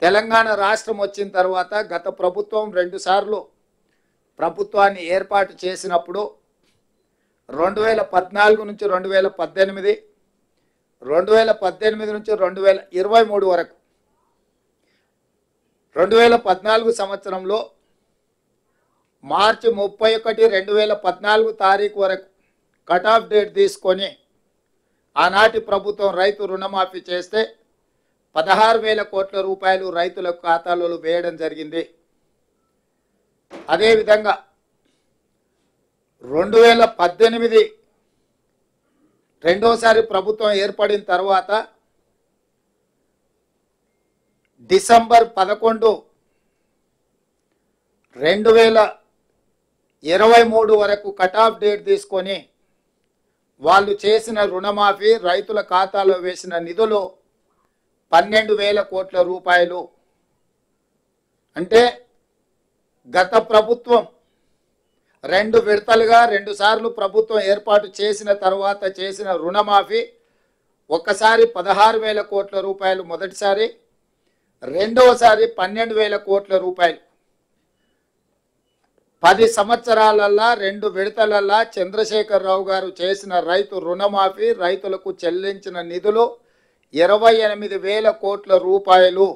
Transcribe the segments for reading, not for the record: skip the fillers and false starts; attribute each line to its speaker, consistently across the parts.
Speaker 1: తెలంగాణ రాష్ట్రం వచ్చిన తర్వాత గత ప్రభుత్వం 2 సార్లు ప్రభుత్వాన్ని ఏర్పాటు చేసినప్పుడు 2014 నుంచి 2018, 2018 నుంచి 2023 వరకు 2014 సంవత్సరంలో మార్చి 31, 2014 తారీఖు వరకు కట్ ఆఫ్ డేట్ తీసుకొని ఆనాటి ప్రభుత్వం రైతు రుణమాఫీ చేస్తే 16,000 కోట్ల రూపాయలు రైతుల ఖాతాలలో వేయడం జరిగింది. అదేవిధంగా 2018 రెండోసారి ప్రభుత్వం ఏర్పడిన తర్వాత డిసెంబర్ 11, 2023 వరకు కట్ ఆఫ్ డేట్ తీసుకొని వాళ్ళు చేసిన రుణమాఫీ రైతుల ఖాతాలో వేసిన నిధులు 12,000 కోట్ల రూపాయలు. అంటే గత ప్రభుత్వం 2 విడతలుగా 2 సార్లు ప్రభుత్వం ఏర్పాటు చేసిన తర్వాత చేసిన రుణమాఫీ ఒక్కసారి 16,000 కోట్ల రూపాయలు మొదటిసారి, రెండవసారి 12,000 కోట్ల రూపాయలు. 10 సంవత్సరాలల్లా 2 విడతలల్లా చంద్రశేఖరరావు గారు చేసిన రైతు రుణమాఫీ రైతులకు చెల్లించిన నిధులు 28,000 కోట్ల రూపాయలు.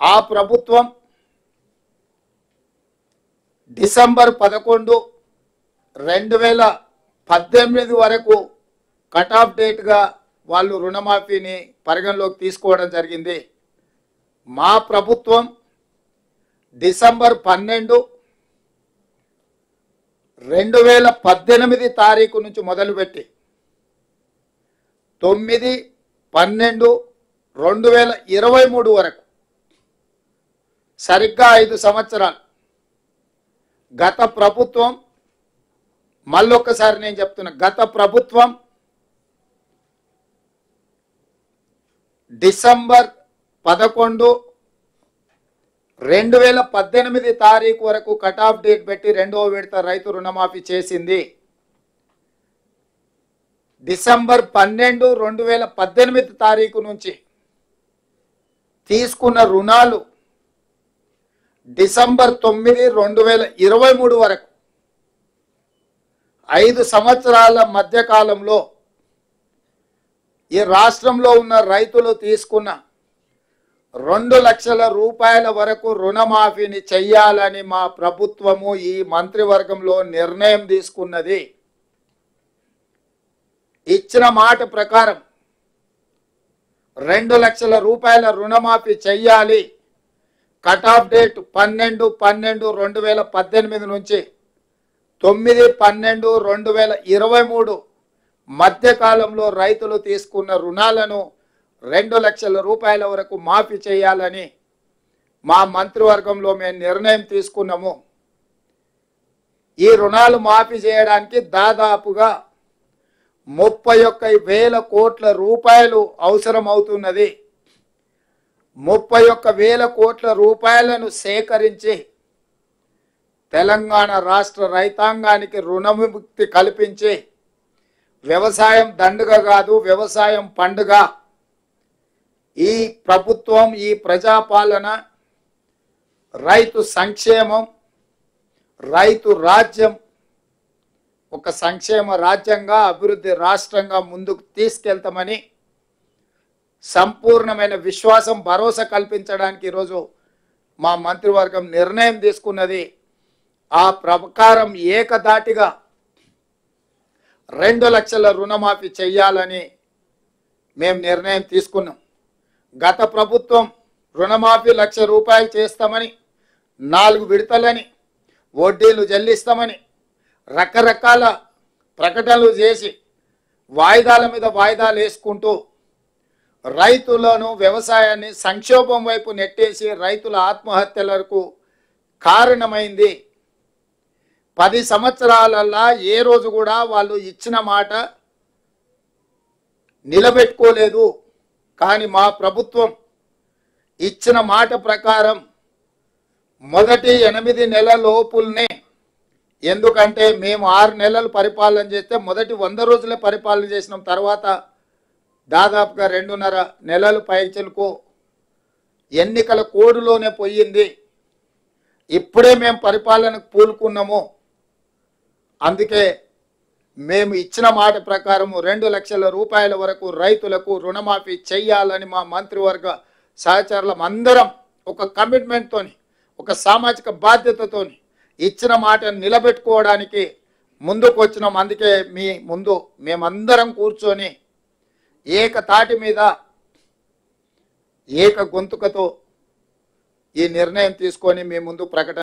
Speaker 1: ఆ ప్రభుత్వం డిసెంబర్ 11, 2018 వరకు కట్ ఆఫ్ డేట్గా వాళ్ళు రుణమాఫీని పరిగణలోకి తీసుకోవడం జరిగింది. మా ప్రభుత్వం డిసెంబర్ 12, 2018 తారీఖు నుంచి మొదలుపెట్టి 9, 12, 2023 వరకు సరిగ్గా 5 సంవత్సరాలు గత ప్రభుత్వం, మళ్ళొక్కసారి నేను చెప్తున్నా, గత ప్రభుత్వం డిసెంబర్ 11, 2018 తారీఖు వరకు కట్ ఆఫ్ డేట్ పెట్టి 2వ విడత రైతు రుణమాఫీ చేసింది. డిసెంబర్ 12, 2018 తారీఖు నుంచి తీసుకున్న రుణాలు డిసెంబర్ 9, 2023 వరకు 5 సంవత్సరాల మధ్యకాలంలో ఈ రాష్ట్రంలో ఉన్న రైతులు తీసుకున్న 2 లక్షల రూపాయల వరకు రుణమాఫీని చెయ్యాలని మా ప్రభుత్వము ఈ మంత్రివర్గంలో నిర్ణయం తీసుకున్నది. ఇచ్చిన మాట ప్రకారం 2 లక్షల రూపాయల రుణమాఫీ చెయ్యాలి. కట్ ఆఫ్ డేట్ 12, 12, 2018 నుంచి 9, 12, 2023 మధ్యకాలంలో రైతులు తీసుకున్న రుణాలను 2 లక్షల రూపాయల వరకు మాఫీ చేయాలని మా మంత్రివర్గంలో మేము నిర్ణయం తీసుకున్నాము. ఈ రుణాలు మాఫీ చేయడానికి దాదాపుగా 31,000 కోట్ల రూపాయలు అవసరం అవుతున్నది. 31,000 కోట్ల రూపాయలను సేకరించి తెలంగాణ రాష్ట్ర రైతాంగానికి రుణముక్తి కల్పించి వ్యవసాయం దండుగ కాదు, వ్యవసాయం పండుగ. ఈ ప్రభుత్వం, ఈ ప్రజాపాలన రైతు సంక్షేమం, రైతు రాజ్యం ఒక సంక్షేమ రాజ్యంగా, అభివృద్ధి రాష్ట్రంగా ముందుకు తీసుకెళ్తామని సంపూర్ణమైన విశ్వాసం, భరోసా కల్పించడానికి ఈరోజు మా మంత్రివర్గం నిర్ణయం తీసుకున్నది. ఆ ప్రకారం ఏకధాటిగా 2 లక్షల రుణమాఫీ చెయ్యాలని మేము నిర్ణయం తీసుకున్నాం. గత ప్రభుత్వం రుణమాఫీ 1,00,000 రూపాయలు చేస్తామని, 4 విడతలని, వడ్డీలు చెల్లిస్తామని రకరకాల ప్రకటనలు చేసి వాయిదాల మీద వాయిదాలు వేసుకుంటూ రైతులను, వ్యవసాయాన్ని సంక్షోభం వైపు నెట్టేసి రైతుల ఆత్మహత్యలకు కారణమైంది. 10 సంవత్సరాలల్లా ఏ రోజు కూడా వాళ్ళు ఇచ్చిన మాట నిలబెట్టుకోలేదు. కానీ మా ప్రభుత్వం ఇచ్చిన మాట ప్రకారం మొదటి 8 నెలల లోపుల్నే, ఎందుకంటే మేము 6 నెలలు పరిపాలన చేస్తే మొదటి 100 రోజులే పరిపాలన చేసినాం. తర్వాత దాదాపుగా 2.5 నెలలు పైచలకు ఎన్నికల కోడ్లోనే పోయింది. ఇప్పుడే మేము పరిపాలనకు పూనుకున్నాము. అందుకే మేము ఇచ్చిన మాట ప్రకారం 2 లక్షల రూపాయల వరకు రైతులకు రుణమాఫీ చేయాలని మా మంత్రివర్గ సహచరులం అందరం ఒక కమిట్మెంట్తోని, ఒక సామాజిక బాధ్యతతోని ఇచ్చిన మాట నిలబెట్టుకోవడానికి ముందుకు వచ్చినాం. అందుకే మీ ముందు మేమందరం కూర్చొని ఏకతాటి మీద ఏక గొంతుకతో ఈ నిర్ణయం తీసుకొని మీ ముందు ప్రకటన